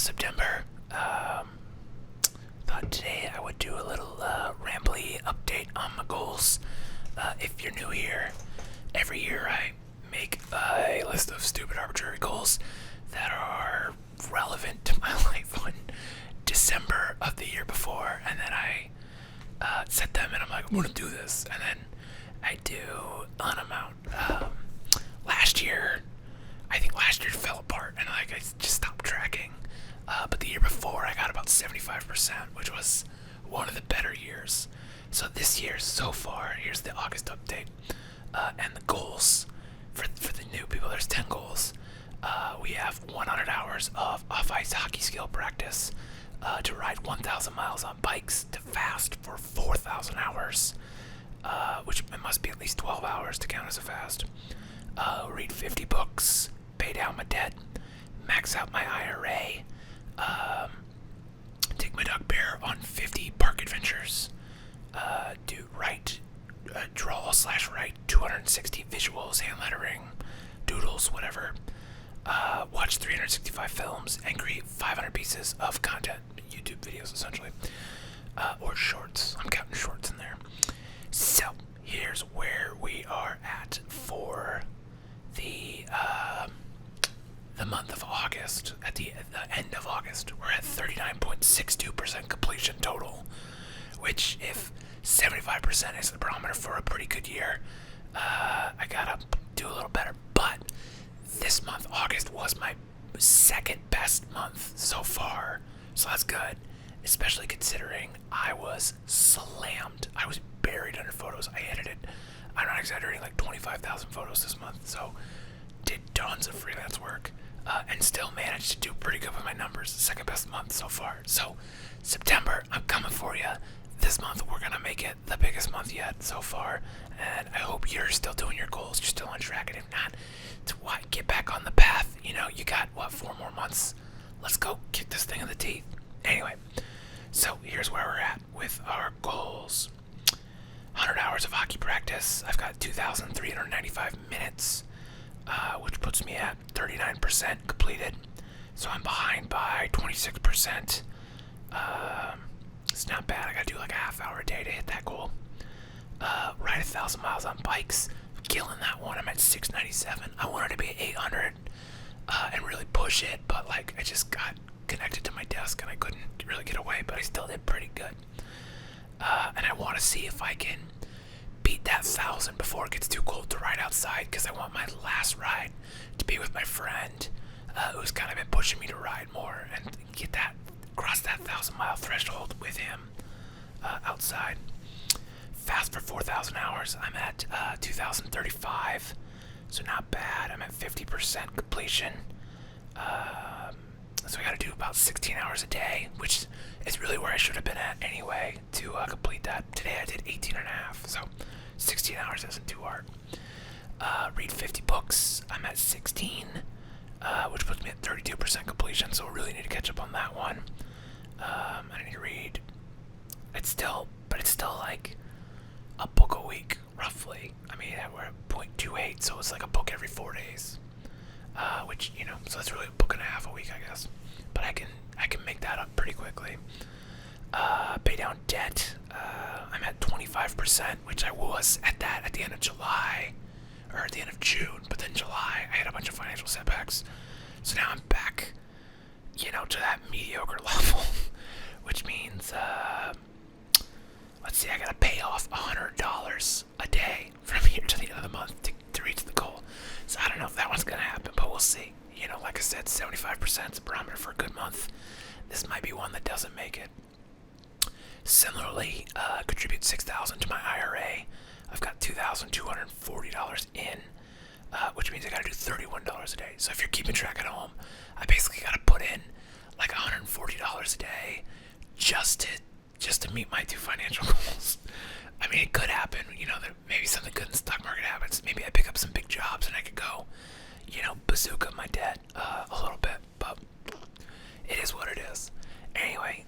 September. Thought today I would do a little rambly update on my goals. If you're new here, every year I make a list of stupid arbitrary goals that are relevant to my life on December of the year before, and then I set them and I'm like, I'm gonna do this, and then I do an amount. I think last year fell apart, and I just stopped tracking. But the year before, I got about 75%, which was one of the better years. So this year, so far, here's the August update, and the goals for the new people. There's 10 goals. We have 100 hours of off-ice hockey skill practice, to ride 1,000 miles on bikes, to fast for 4,000 hours, which it must be at least 12 hours to count as a fast. Read 50 books, pay down my debt, max out my IRA, take my dog Bear on 50 park adventures, draw/write 260 visuals, hand lettering, doodles, whatever, watch 365 films, and create 500 pieces of content, YouTube videos essentially, or shorts. I'm counting shorts in there. So here's where we are at for the month of August. At the end of August, we're at 39.62% completion total, which, if 75% is the barometer for a pretty good year, I gotta do a little better. But this month, August, was my second best month so far, so that's good, especially considering I was slammed. I was buried under photos. I edited, I'm not exaggerating, like 25,000 photos this month, so did tons of freelance work, and still managed to do pretty good with my numbers. The second best month so far. So September, I'm coming for you. This month we're gonna make it the biggest month yet so far, and I hope you're still doing your goals, you're still on track, and if not, to get back on the path. You got 4 more months. Let's go kick this thing in the teeth. Anyway, so here's where we're at with our goals. 100 hours of hockey practice. I've got 2,395 minutes, which puts me at 39% completed. So I'm behind by 26%. It's not bad. I gotta do like a half hour a day to hit that goal. Ride 1,000 miles on bikes. Killing that one. I'm at 697. I wanted to be at 800, and really push it, but I just got connected to my desk and I couldn't really get away, but I still did pretty good. And I want to see if I can beat that 1,000 before it gets too cold to ride outside, because I want my last ride to be with my friend, who's kind of been pushing me to ride more and cross that 1,000-mile threshold with him outside. Fast for 4,000 hours. I'm at 2,035, so not bad. I'm at 50% completion. So I got to do about 16 hours a day, which is really where I should have been at anyway to complete that. Today I did 18 and a half, so 16 hours isn't too hard. Read 50 books. I'm at 16, which puts me at 32% completion, so I really need to catch up on that one. I need to read. It's still like a book a week, roughly. I mean, we're at 0.28, so it's like a book every 4 days. Which, so that's really a book and a half a week, I guess. But I can make that up pretty quickly. Pay down debt. I'm at 25%, which I was at the end of July, or at the end of June. But then July, I had a bunch of financial setbacks. So now I'm back, to that mediocre level, which means, let's see, I gotta pay off $100 a day from here to the end of the month to reach the goal. So I don't know if that one's gonna happen, but we'll see. Like I said, 75% is a barometer for a good month. This might be one that doesn't make it. Similarly, contribute $6,000 to my IRA. I've got $2,240 in, which means I gotta do $31 a day. So if you're keeping track at home, I basically gotta put in like $140 a day just to meet my 2 financial goals. I mean, it could happen, that maybe something good in the stock market happens. Maybe I pick up some big jobs and I could go, bazooka my debt a little bit, but it is what it is. Anyway,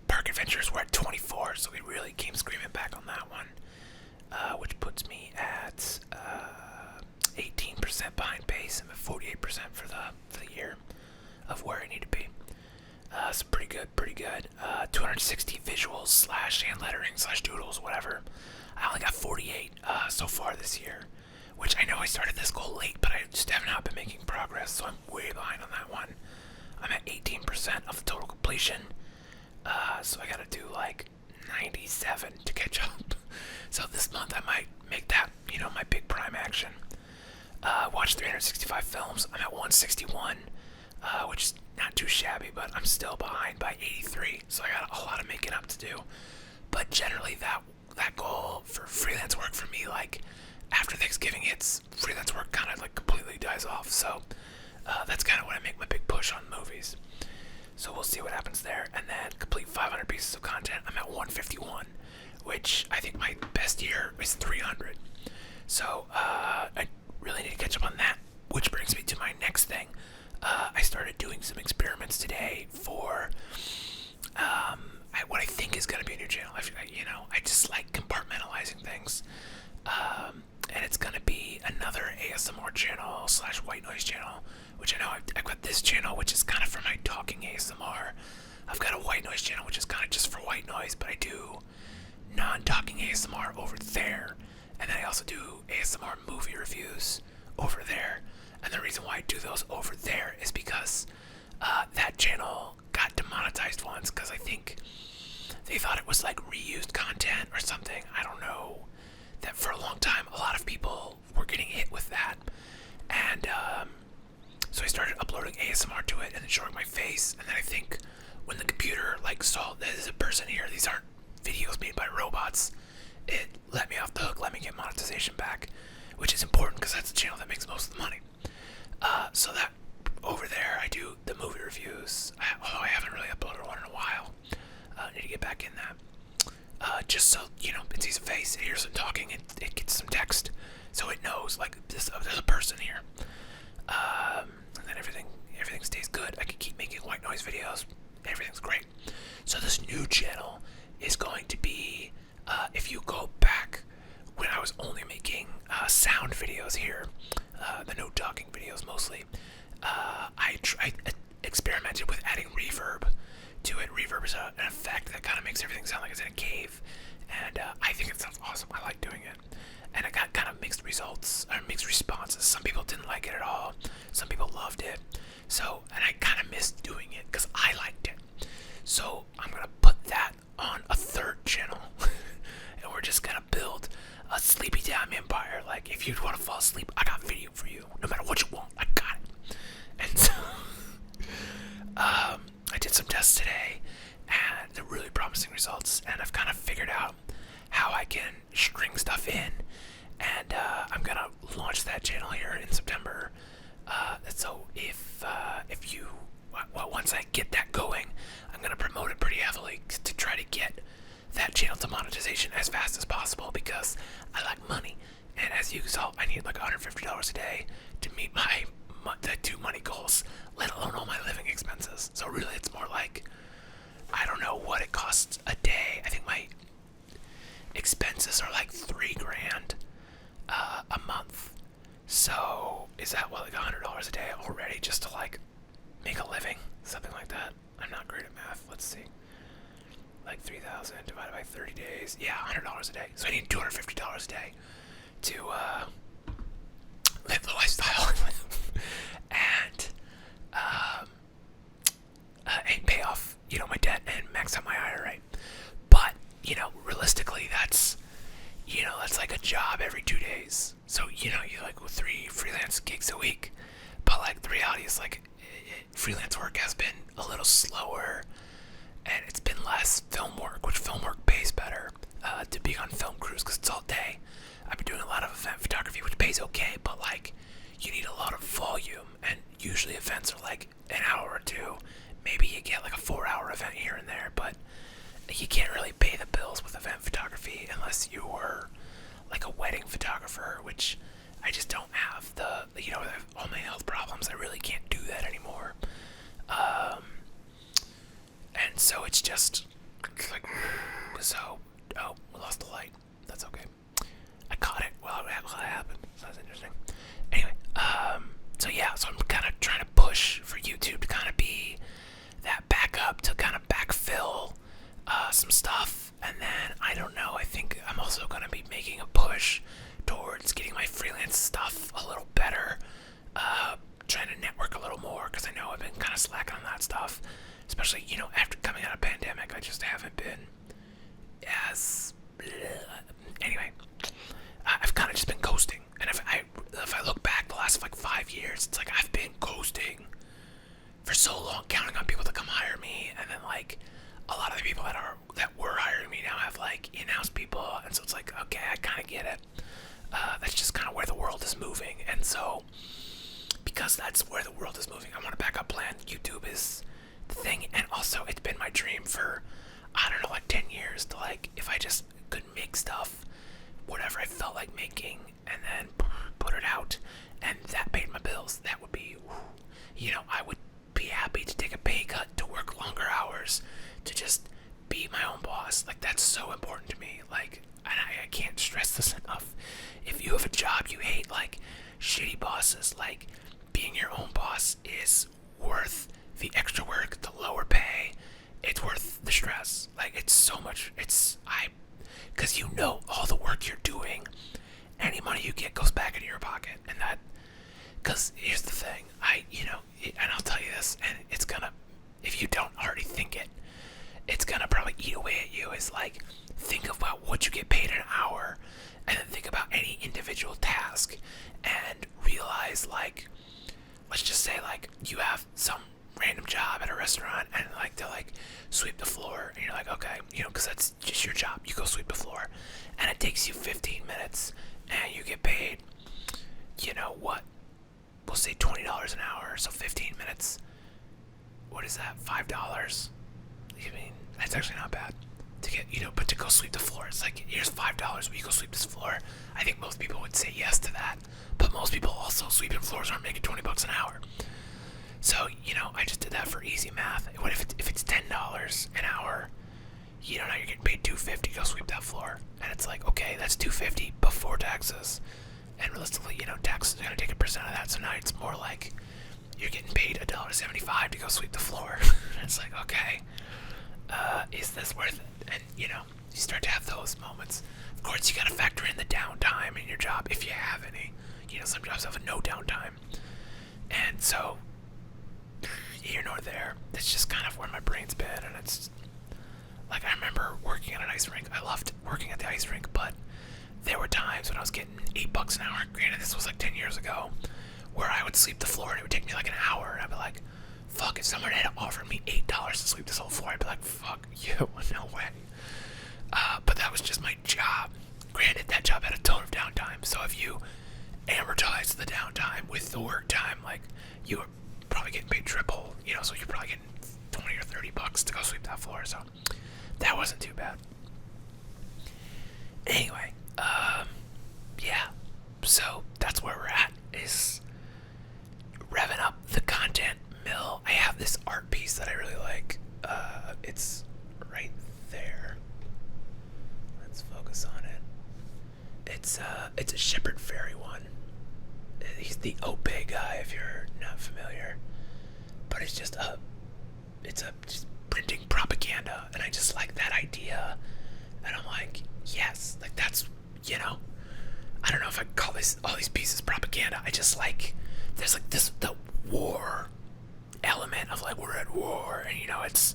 park adventures were at 24, so we really came screaming back on that one, which puts me at 18% behind pace. I'm at 48% for the year. of where I need to be. So pretty good, pretty good. 260 visuals slash hand lettering slash doodles, whatever. I only got 48 so far this year, which I know I started this goal late, but I just have not been making progress, so I'm way behind on that one. I'm at 18% of the total completion, so I gotta do like 97 to catch up. So this month I might make that, my big prime action. Watched 365 films. I'm at 161, which is not too shabby, but I'm still behind by 83, so I got a lot of making up to do. But generally, that goal for freelance work for me, like after Thanksgiving hits, freelance work kind of like completely dies off. So that's kind of when I make my big push on movies. So we'll see what happens there. And then complete 500 pieces of content. I'm at 151, which I think my best year is 300. So I really need to catch up on that, which brings me to my next thing. I started doing some experiments today for what I think is going to be a new channel. I just like compartmentalizing things. And it's going to be another ASMR channel slash white noise channel, which I know I've got this channel, which is kind of for my talking ASMR. I've got a white noise channel, which is kind of just for white noise, but I do non-talking ASMR over there. And then I also do ASMR movie reviews over there. And the reason why I do those over there is because that channel got demonetized once because I think they thought it was like reused content or something. I don't know. That for a long time, a lot of people were getting hit with that. And so I started uploading ASMR to it and then showing my face. And then I think when the computer saw there's a person here, these aren't videos made by robots, it let me off the hook, let me get monetization back, which is important because that's the channel that makes most of the money. So that over there, I do the movie reviews. Although I haven't really uploaded one in a while. Need to get back in that. Just so, it sees a face, it hears some talking, it gets some text. So it knows, there's a person here. And then everything stays good. I can keep making white noise videos. Everything's great. So this new channel is going to be, if you go back when I was only making sound videos here, the no talking videos mostly, I experimented with adding reverb to it. Reverb is an effect that kind of makes everything sound like it's in a cave, and I think it sounds awesome. I like doing it, and I got kind of mixed results, or mixed responses. Some people didn't like it at all. Some people loved it. So, and I kind of missed doing it because I liked it. So I'm gonna put that on a third channel, and we're just gonna build a sleepy time empire. Like, if you want to fall asleep, I got video for you. No matter what you want, I got it. And so, I did some tests today, and they're really promising results. And I've kind of figured out how I can string stuff in, and I'm gonna launch that channel here in September. So if you once I get that going, I'm gonna promote it pretty heavily to try to get that channel to monetization as fast as possible because I like money, and as you saw, I need like $150 a day to meet the 2 money goals, let alone all my living expenses. So really, it's more like, I don't know what it costs a day. I think my expenses are like $3,000 a month. So is that like $100 a day already just to make a living, something like that? I'm not great at math. Let's see. Like 3,000 divided by 30 days. Yeah, $100 a day. So I need $250 a day to live the lifestyle and pay off, my debt and max out my IRA. But, realistically, that's like a job every 2 days. So, you with 3 freelance gigs a week. But the reality is freelance work has been a little slower, and it's been less film work, which film work pays better to be on film crews because it's all day. I've been doing a lot of event photography, which pays okay, but you need a lot of volume, and usually events are an hour or 2. Maybe you get a 4-hour event here and there, but you can't really pay the bills with event photography unless you were a wedding photographer, which I just don't have all my health problems. I really can't do that anymore. And so it's just we lost the light. That's okay. I caught it while it happened. So that's interesting. Anyway, so I'm kind of trying to push for YouTube to kind of be some stuff, and then I don't know. I think I'm also gonna be making a push towards getting my freelance stuff a little better. Trying to network a little more because I know I've been kind of slacking on that stuff, especially after coming out of pandemic. I just haven't been as anyway. I've kind of just been coasting, and if I look back the last like 5 years, it's like I've been coasting for so long, counting on people to come hire me, and then like a lot of the people that were hiring me now have like in-house people, and so it's like, okay, I kind of get it. That's just kind of where the world is moving, and so because that's where the world is moving, I want a backup plan. YouTube is the thing, and also it's been my dream for I don't know, like 10 years to like if I just could make stuff, whatever I felt like making, and then put it out, and that paid my bills. That would be, I would be happy to take a pay cut to work longer hours, to just be my own boss. Like that's so important to me. Like, and I can't stress this enough. If you have a job you hate, like shitty bosses, like being your own boss is worth the extra work, the lower pay. It's worth the stress. Like it's so much. Because all the work you're doing, any money you get goes back into your pocket, and that. Because here's the thing, and I'll tell you this, and it's gonna, if you don't already think it, it's gonna probably eat away at you. Is like, think about what you get paid an hour, and then think about any individual task, and realize like, let's just say like you have some random job at a restaurant, and like they're like sweep the floor, and you're like, okay, because that's just your job. You go sweep the floor, and it takes you 15 minutes, and you get paid. What? We'll say $20 an hour, so 15 minutes. What is that? $5. I mean, that's actually not bad to get, but to go sweep the floor, it's like, here's $5. Will you go sweep this floor? I think most people would say yes to that, but most people also sweeping floors aren't making $20 an hour. So, I just did that for easy math. What if it's $10 an hour? Now you're getting paid $2.50 to go sweep that floor, and it's like, okay, that's $2.50 before taxes. And realistically, taxes are going to take a percent of that, so now it's more like you're getting paid $1.75 to go sweep the floor. It's like, okay, is this worth it? And, you start to have those moments. Of course, you got to factor in the downtime in your job, if you have any. Some jobs have no downtime. And so, here nor there, that's just kind of where my brain's been, and it's, like, I remember working at an ice rink. I loved working at the ice rink, but there were times when I was getting $8 an hour. Granted, this was like 10 years ago, where I would sweep the floor and it would take me like an hour, and I'd be like, fuck, if someone had offered me $8 to sweep this whole floor, I'd be like, fuck you, no way. But that was just my job. Granted, that job had a ton of downtime, so if you amortize the downtime with the work time, like, you were probably getting paid triple, so you're probably getting $20 or $30 to go sweep that floor, so that wasn't too bad. Anyway, yeah, so that's where we're at, is revving up the content mill. I have this art piece that I really like. It's right there. Let's focus on it. It's a Shepherd Fairy one. He's the Ope guy, if you're not familiar. But it's just printing propaganda, and I just like that idea. And I'm like, yes, like that's, I don't know if I call all these pieces propaganda. I just like, there's like the war element of like, we're at war, and it's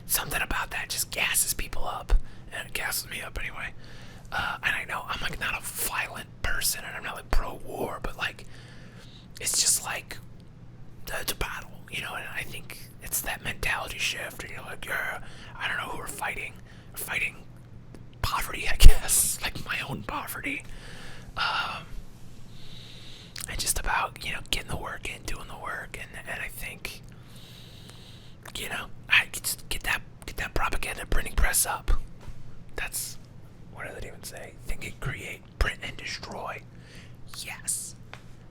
something about that just gasses people up, and it gasses me up anyway. And I know I'm like not a violent person, and I'm not like pro-war, but like, it's just like, it's a battle, and I think it's that mentality shift, and you're like, I don't know who we're fighting. We're fighting poverty, I guess, like my own poverty. And just about, getting the work in, doing the work, and I think, I just get that propaganda printing press up. That's, what does it even say? Think and create, print and destroy. Yes.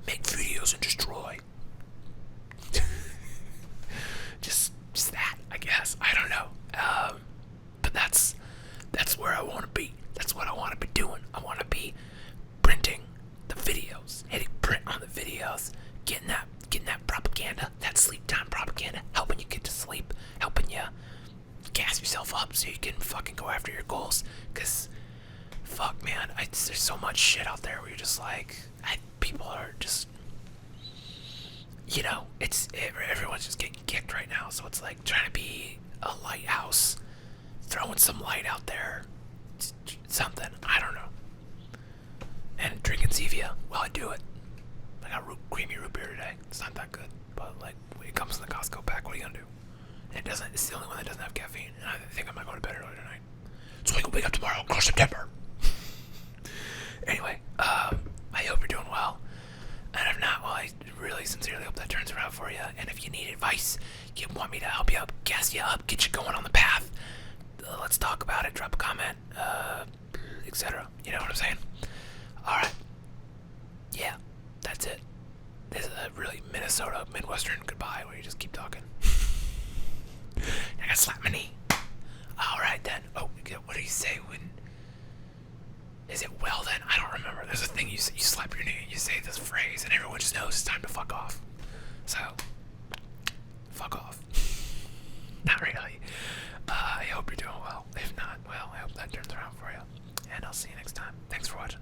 Make videos and destroy. just that, I guess. I don't know. But that's where I want to be. That's what I want to be doing. I want to be printing the videos, hitting print on the videos, getting that propaganda, that sleep time propaganda, helping you get to sleep, helping you gas yourself up, so you can fucking go after your goals. Cause fuck, man, there's so much shit out there where you're just like, people are just, you know, everyone's just getting kicked right now. So it's like trying to be a lighthouse, throwing some light out there, something. I don't know. And drinking Zevia while I do it. I got creamy root beer today. It's not that good, but like it comes in the Costco pack. What are you gonna do? And it doesn't. It's the only one that doesn't have caffeine. And I think I might go to bed early tonight, so I can wake up tomorrow and crush September. Anyway, I hope you're doing well. And if not, well, I really sincerely hope that turns around for you. And if you need advice, you want me to help you up, gas you up, get you going on the path, let's talk about it. Drop a comment, etc. You know what I'm saying? All right. Yeah, that's it. This is a really Minnesota Midwestern goodbye where you just keep talking. I gotta slap my knee. All right then. Oh, what do you say when? Is it well then? I don't remember. There's a thing you say, you slap your knee and you say this phrase and everyone just knows it's time to fuck off. So, fuck off. Not really. I hope you're doing well. If not, well, I hope that turns around for you. And I'll see you next time. Thanks for watching.